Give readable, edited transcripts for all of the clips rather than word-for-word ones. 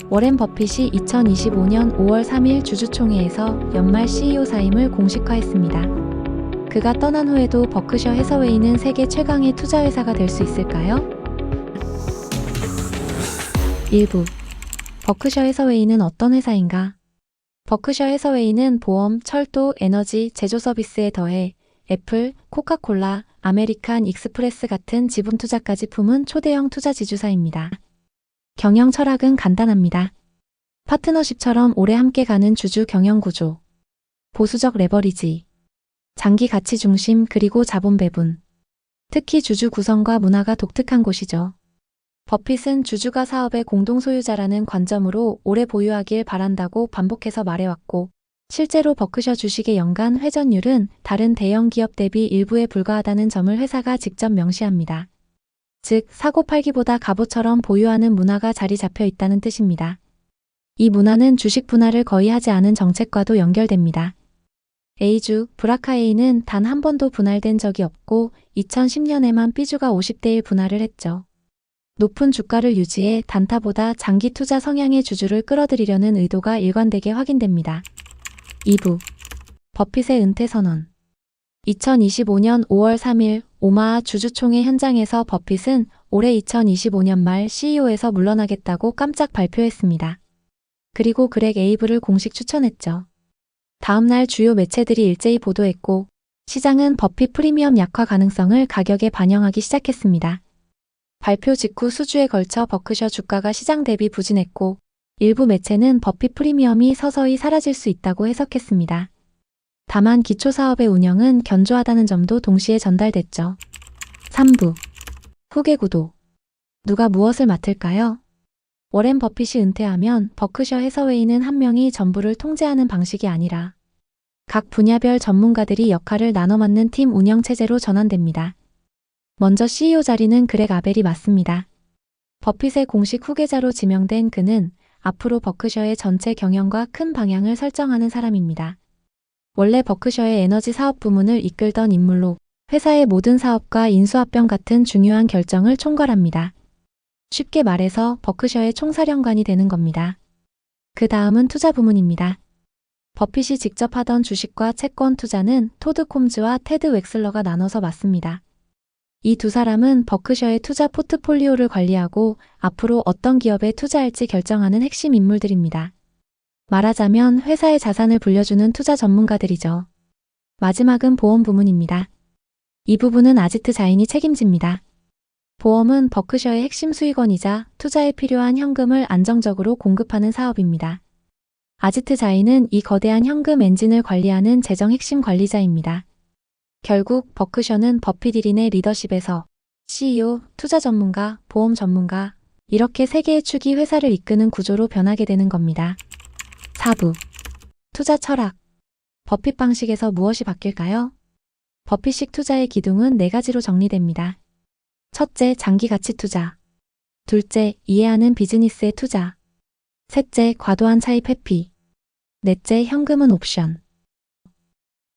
워렌 버핏이 2025년 5월 3일 주주총회에서 연말 CEO 사임을 공식화했습니다. 그가 떠난 후에도 버크셔 해서웨이는 세계 최강의 투자회사가 될 수 있을까요? 일부 버크셔 해서웨이는 어떤 회사인가? 버크셔 해서웨이는 보험, 철도, 에너지, 제조 서비스에 더해 애플, 코카콜라, 아메리칸 익스프레스 같은 지분 투자까지 품은 초대형 투자 지주사입니다. 경영 철학은 간단합니다. 파트너십처럼 오래 함께 가는 주주 경영 구조, 보수적 레버리지, 장기 가치 중심 그리고 자본 배분. 특히 주주 구성과 문화가 독특한 곳이죠. 버핏은 주주가 사업의 공동 소유자라는 관점으로 오래 보유하길 바란다고 반복해서 말해왔고, 실제로 버크셔 주식의 연간 회전율은 다른 대형 기업 대비 일부에 불과하다는 점을 회사가 직접 명시합니다. 즉, 사고 팔기보다 갑오처럼 보유하는 문화가 자리 잡혀 있다는 뜻입니다. 이 문화는 주식 분할을 거의 하지 않은 정책과도 연결됩니다. A주, 브라카 A는 단 한 번도 분할된 적이 없고 2010년에만 B주가 50대 1 분할을 했죠. 높은 주가를 유지해 단타보다 장기 투자 성향의 주주를 끌어들이려는 의도가 일관되게 확인됩니다. 2부 버핏의 은퇴 선언. 2025년 5월 3일 오마하 주주총회 현장에서 버핏은 올해 2025년 말 CEO에서 물러나겠다고 깜짝 발표했습니다. 그리고 그렉 에이블을 공식 추천했죠. 다음 날 주요 매체들이 일제히 보도했고, 시장은 버핏 프리미엄 약화 가능성을 가격에 반영하기 시작했습니다. 발표 직후 수주에 걸쳐 버크셔 주가가 시장 대비 부진했고, 일부 매체는 버핏 프리미엄이 서서히 사라질 수 있다고 해석했습니다. 다만 기초 사업의 운영은 견조하다는 점도 동시에 전달됐죠. 3부 후계 구도. 누가 무엇을 맡을까요? 워렌 버핏이 은퇴하면 버크셔 해서웨이는 한 명이 전부를 통제하는 방식이 아니라 각 분야별 전문가들이 역할을 나눠 맡는 팀 운영 체제로 전환됩니다. 먼저 CEO 자리는 그렉 아벨이 맡습니다. 버핏의 공식 후계자로 지명된 그는 앞으로 버크셔의 전체 경영과 큰 방향을 설정하는 사람입니다. 원래 버크셔의 에너지 사업 부문을 이끌던 인물로 회사의 모든 사업과 인수합병 같은 중요한 결정을 총괄합니다. 쉽게 말해서 버크셔의 총사령관이 되는 겁니다. 그 다음은 투자 부문입니다. 버핏이 직접 하던 주식과 채권 투자는 토드 콤즈와 테드 웩슬러가 나눠서 맡습니다. 이 두 사람은 버크셔의 투자 포트폴리오를 관리하고 앞으로 어떤 기업에 투자할지 결정하는 핵심 인물들입니다. 말하자면 회사의 자산을 불려주는 투자 전문가들이죠. 마지막은 보험 부문입니다. 이 부분은 아지트 자인이 책임집니다. 보험은 버크셔의 핵심 수익원이자 투자에 필요한 현금을 안정적으로 공급하는 사업입니다. 아지트 자인은 이 거대한 현금 엔진을 관리하는 재정 핵심 관리자입니다. 결국 버크셔는 버핏 1인의 리더십에서 CEO, 투자 전문가, 보험 전문가 이렇게 세 개의 축이 회사를 이끄는 구조로 변하게 되는 겁니다. 4부 투자 철학. 버핏 방식에서 무엇이 바뀔까요? 버핏식 투자의 기둥은 4가지로 정리됩니다. 첫째, 장기 가치 투자. 둘째, 이해하는 비즈니스의 투자. 셋째, 과도한 차입 회피. 넷째, 현금은 옵션.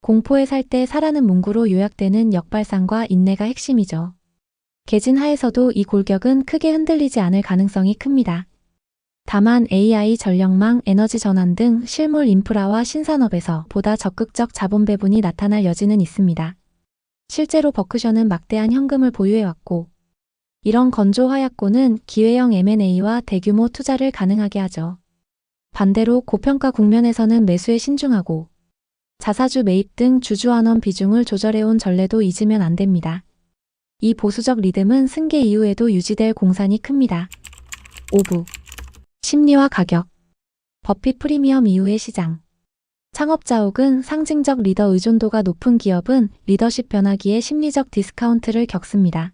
공포에 살 때 사라는 문구로 요약되는 역발상과 인내가 핵심이죠. 개진 하에서도 이 골격은 크게 흔들리지 않을 가능성이 큽니다. 다만 AI, 전력망, 에너지 전환 등 실물 인프라와 신산업에서 보다 적극적 자본 배분이 나타날 여지는 있습니다. 실제로 버크셔는 막대한 현금을 보유해왔고, 이런 건조 하약고는 기회형 M&A와 대규모 투자를 가능하게 하죠. 반대로 고평가 국면에서는 매수에 신중하고 자사주 매입 등 주주환원 비중을 조절해온 전례도 잊으면 안 됩니다. 이 보수적 리듬은 승계 이후에도 유지될 공산이 큽니다. 5부 심리와 가격. 버핏 프리미엄 이후의 시장. 창업자 혹은 상징적 리더 의존도가 높은 기업은 리더십 변화기에 심리적 디스카운트를 겪습니다.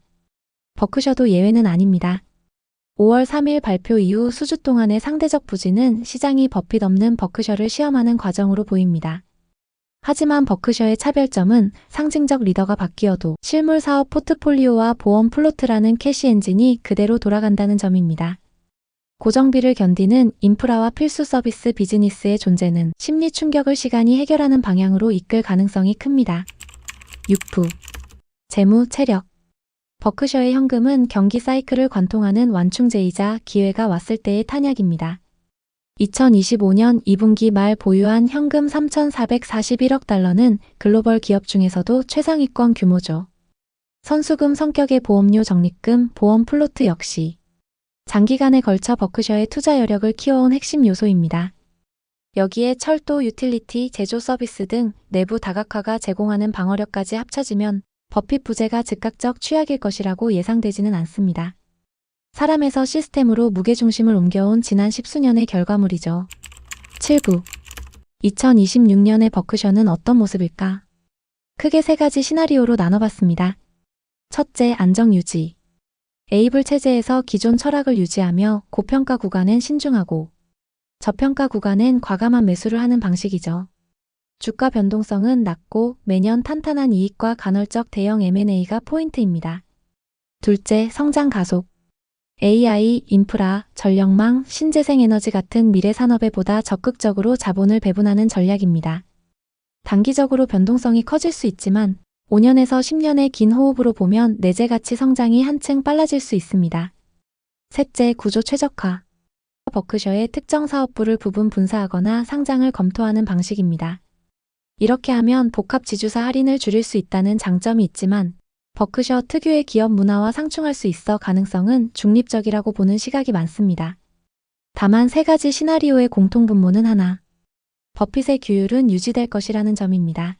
버크셔도 예외는 아닙니다. 5월 3일 발표 이후 수주 동안의 상대적 부진은 시장이 버핏 없는 버크셔를 시험하는 과정으로 보입니다. 하지만 버크셔의 차별점은 상징적 리더가 바뀌어도 실물 사업 포트폴리오와 보험 플로트라는 캐시 엔진이 그대로 돌아간다는 점입니다. 고정비를 견디는 인프라와 필수 서비스 비즈니스의 존재는 심리 충격을 시간이 해결하는 방향으로 이끌 가능성이 큽니다. 6부 재무, 체력. 버크셔의 현금은 경기 사이클을 관통하는 완충제이자 기회가 왔을 때의 탄약입니다. 2025년 2분기 말 보유한 현금 3,441억 달러는 글로벌 기업 중에서도 최상위권 규모죠. 선수금 성격의 보험료 적립금, 보험 플로트 역시 장기간에 걸쳐 버크셔의 투자 여력을 키워온 핵심 요소입니다. 여기에 철도, 유틸리티, 제조 서비스 등 내부 다각화가 제공하는 방어력까지 합쳐지면 버핏 부재가 즉각적 취약일 것이라고 예상되지는 않습니다. 사람에서 시스템으로 무게중심을 옮겨온 지난 십수년의 결과물이죠. 7부 2026년의 버크셔는 어떤 모습일까? 크게 세 가지 시나리오로 나눠봤습니다. 첫째, 안정 유지. 에이블 체제에서 기존 철학을 유지하며 고평가 구간엔 신중하고 저평가 구간엔 과감한 매수를 하는 방식이죠. 주가 변동성은 낮고 매년 탄탄한 이익과 간헐적 대형 M&A가 포인트입니다. 둘째, 성장 가속. AI, 인프라, 전력망, 신재생에너지 같은 미래 산업에 보다 적극적으로 자본을 배분하는 전략입니다. 단기적으로 변동성이 커질 수 있지만 5년에서 10년의 긴 호흡으로 보면 내재 가치 성장이 한층 빨라질 수 있습니다. 셋째, 구조 최적화. 버크셔의 특정 사업부를 부분 분사하거나 상장을 검토하는 방식입니다. 이렇게 하면 복합 지주사 할인을 줄일 수 있다는 장점이 있지만 버크셔 특유의 기업 문화와 상충할 수 있어 가능성은 중립적이라고 보는 시각이 많습니다. 다만 세 가지 시나리오의 공통분모는 하나. 버핏의 규율은 유지될 것이라는 점입니다.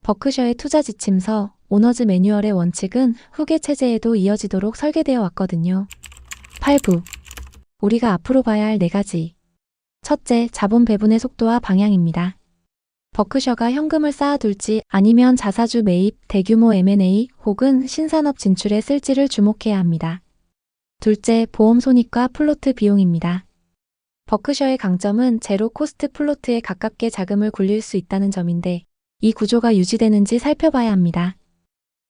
버크셔의 투자 지침서, 오너즈 매뉴얼의 원칙은 후계 체제에도 이어지도록 설계되어 왔거든요. 8부. 우리가 앞으로 봐야 할 네 가지. 첫째, 자본 배분의 속도와 방향입니다. 버크셔가 현금을 쌓아둘지 아니면 자사주 매입, 대규모 M&A 혹은 신산업 진출에 쓸지를 주목해야 합니다. 둘째, 보험 손익과 플로트 비용입니다. 버크셔의 강점은 제로 코스트 플로트에 가깝게 자금을 굴릴 수 있다는 점인데 이 구조가 유지되는지 살펴봐야 합니다.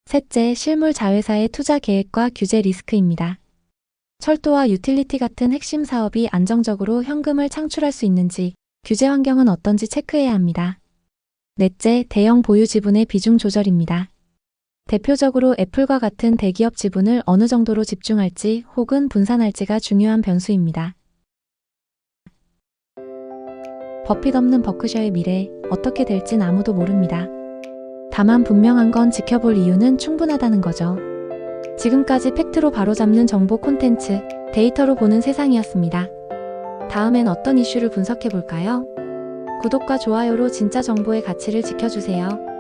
셋째, 실물 자회사의 투자 계획과 규제 리스크입니다. 철도와 유틸리티 같은 핵심 사업이 안정적으로 현금을 창출할 수 있는지, 규제 환경은 어떤지 체크해야 합니다. 넷째, 대형 보유 지분의 비중 조절입니다. 대표적으로 애플과 같은 대기업 지분을 어느 정도로 집중할지 혹은 분산할지가 중요한 변수입니다. 버핏 없는 버크셔의 미래, 어떻게 될진 아무도 모릅니다. 다만 분명한 건 지켜볼 이유는 충분하다는 거죠. 지금까지 팩트로 바로잡는 정보 콘텐츠, 데이터로 보는 세상이었습니다. 다음엔 어떤 이슈를 분석해볼까요? 구독과 좋아요로 진짜 정보의 가치를 지켜주세요.